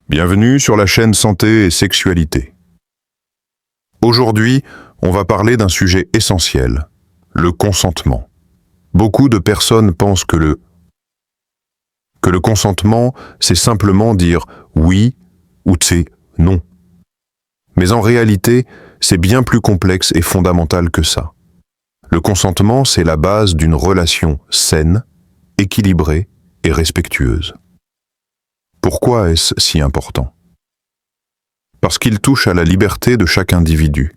Bienvenue sur la chaîne Santé et Sexualité. Aujourd'hui, on va parler d'un sujet essentiel, le consentement. Beaucoup de personnes pensent que le consentement, c'est simplement dire oui ou c'est non. Mais en réalité, c'est bien plus complexe et fondamental que ça. Le consentement, c'est la base d'une relation saine, équilibrée et respectueuse. Pourquoi est-ce si important? Parce qu'il touche à la liberté de chaque individu,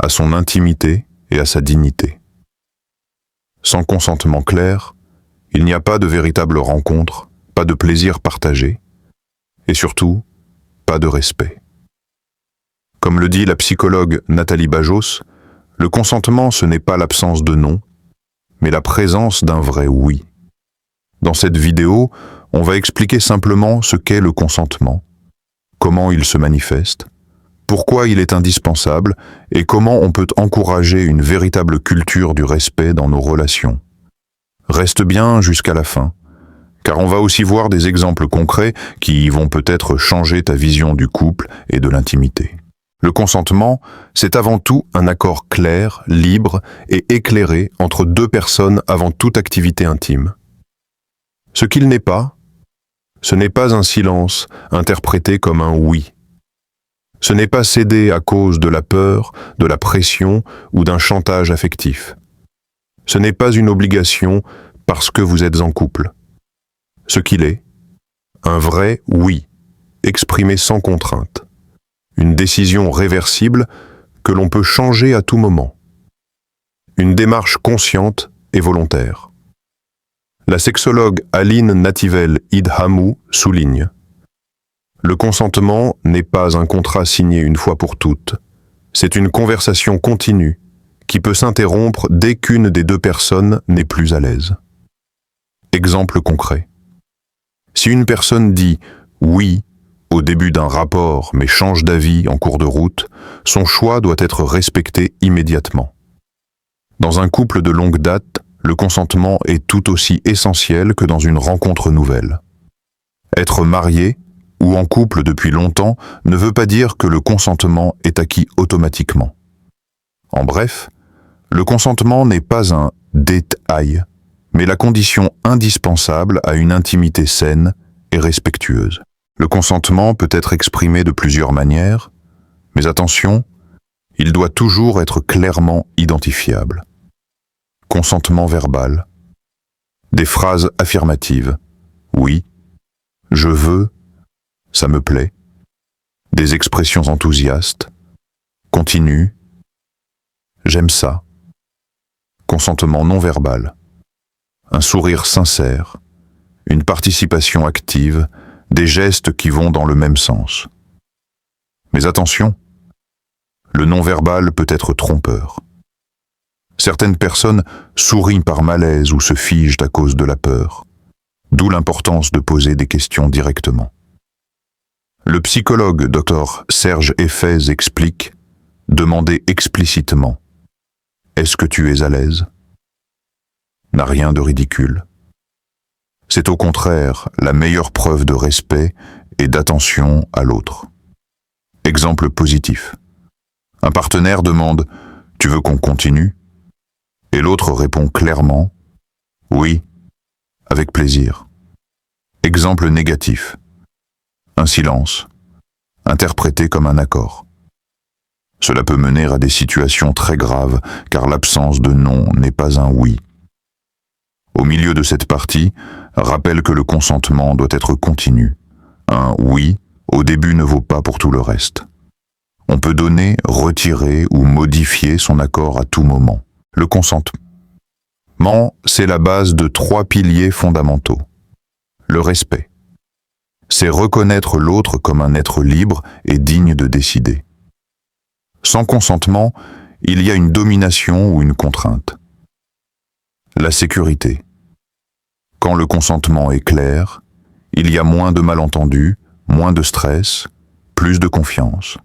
à son intimité et à sa dignité. Sans consentement clair, il n'y a pas de véritable rencontre, pas de plaisir partagé, et surtout, pas de respect. Comme le dit la psychologue Nathalie Bajos, le consentement, ce n'est pas l'absence de non, mais la présence d'un vrai oui. Dans cette vidéo, on va expliquer simplement ce qu'est le consentement, comment il se manifeste, pourquoi il est indispensable et comment on peut encourager une véritable culture du respect dans nos relations. Reste bien jusqu'à la fin, car on va aussi voir des exemples concrets qui vont peut-être changer ta vision du couple et de l'intimité. Le consentement, c'est avant tout un accord clair, libre et éclairé entre deux personnes avant toute activité intime. Ce qu'il n'est pas, ce n'est pas un silence interprété comme un oui. Ce n'est pas céder à cause de la peur, de la pression ou d'un chantage affectif. Ce n'est pas une obligation parce que vous êtes en couple. Ce qu'il est, un vrai oui, exprimé sans contrainte. Une décision réversible que l'on peut changer à tout moment. Une démarche consciente et volontaire. La sexologue Aline Nativelle-Idhamou souligne: le consentement n'est pas un contrat signé une fois pour toutes. C'est une conversation continue qui peut s'interrompre dès qu'une des deux personnes n'est plus à l'aise. Exemple concret. Si une personne dit oui au début d'un rapport mais change d'avis en cours de route, son choix doit être respecté immédiatement. Dans un couple de longue date, le consentement est tout aussi essentiel que dans une rencontre nouvelle. Être marié ou en couple depuis longtemps ne veut pas dire que le consentement est acquis automatiquement. En bref, le consentement n'est pas un détail, mais la condition indispensable à une intimité saine et respectueuse. Le consentement peut être exprimé de plusieurs manières, mais attention, il doit toujours être clairement identifiable. Consentement verbal. Des phrases affirmatives. Oui, je veux, ça me plaît. Des expressions enthousiastes. Continue. J'aime ça. Consentement non verbal. Un sourire sincère. Une participation active. Des gestes qui vont dans le même sens. Mais attention, le non-verbal peut être trompeur. Certaines personnes sourient par malaise ou se figent à cause de la peur, d'où l'importance de poser des questions directement. Le psychologue Dr Serge Effez explique: demander explicitement « Est-ce que tu es à l'aise ?» n'a rien de ridicule. C'est au contraire la meilleure preuve de respect et d'attention à l'autre. Exemple positif. Un partenaire demande « Tu veux qu'on continue ?» et l'autre répond clairement « Oui, avec plaisir ». Exemple négatif. Un silence, interprété comme un accord. Cela peut mener à des situations très graves car l'absence de non n'est pas un oui. Au milieu de cette partie, rappelle que le consentement doit être continu. Un oui au début ne vaut pas pour tout le reste. On peut donner, retirer ou modifier son accord à tout moment. Le consentement, c'est la base de 3 piliers fondamentaux. Le respect. C'est reconnaître l'autre comme un être libre et digne de décider. Sans consentement, il y a une domination ou une contrainte. La sécurité. Quand le consentement est clair, il y a moins de malentendus, moins de stress, plus de confiance.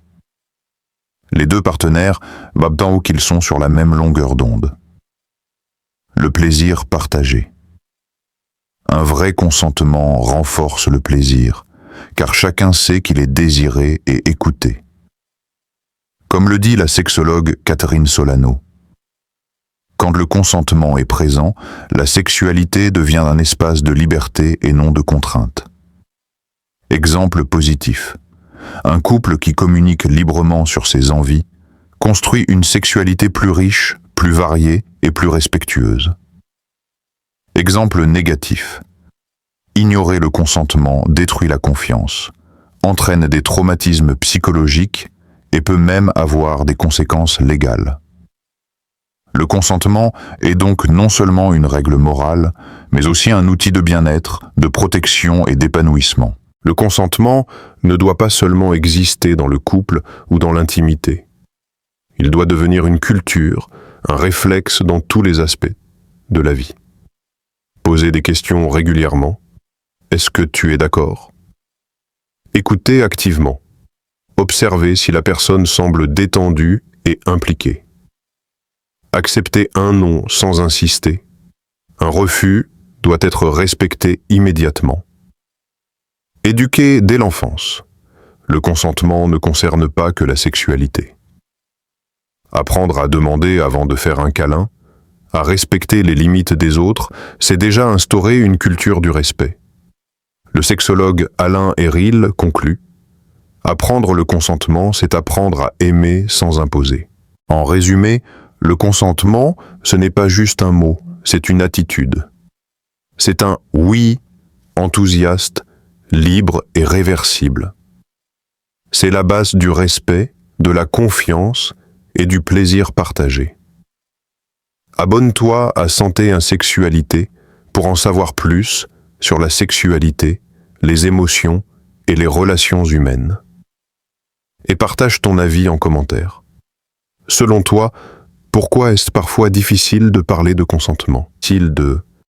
Les deux partenaires battent tant qu'ils sont sur la même longueur d'onde. Le plaisir partagé. Un vrai consentement renforce le plaisir, car chacun sait qu'il est désiré et écouté. Comme le dit la sexologue Catherine Solano, quand le consentement est présent, la sexualité devient un espace de liberté et non de contrainte. Exemple positif. Un couple qui communique librement sur ses envies construit une sexualité plus riche, plus variée et plus respectueuse. Exemple négatif. Ignorer le consentement détruit la confiance, entraîne des traumatismes psychologiques et peut même avoir des conséquences légales. Le consentement est donc non seulement une règle morale, mais aussi un outil de bien-être, de protection et d'épanouissement. Le consentement ne doit pas seulement exister dans le couple ou dans l'intimité. Il doit devenir une culture, un réflexe dans tous les aspects de la vie. Poser des questions régulièrement. Est-ce que tu es d'accord? Écouter activement. Observer si la personne semble détendue et impliquée. Accepter un non sans insister. Un refus doit être respecté immédiatement. Éduquer dès l'enfance. Le consentement ne concerne pas que la sexualité. Apprendre à demander avant de faire un câlin, à respecter les limites des autres, c'est déjà instaurer une culture du respect. Le sexologue Alain Héril conclut « Apprendre le consentement, c'est apprendre à aimer sans imposer ». En résumé, le consentement, ce n'est pas juste un mot, c'est une attitude. C'est un « oui » enthousiaste, libre et réversible. C'est la base du respect, de la confiance et du plaisir partagé. Abonne-toi à Santé et Sexualité pour en savoir plus sur la sexualité, les émotions et les relations humaines. Et partage ton avis en commentaire. Selon toi, pourquoi est-ce parfois difficile de parler de consentement? Est-il de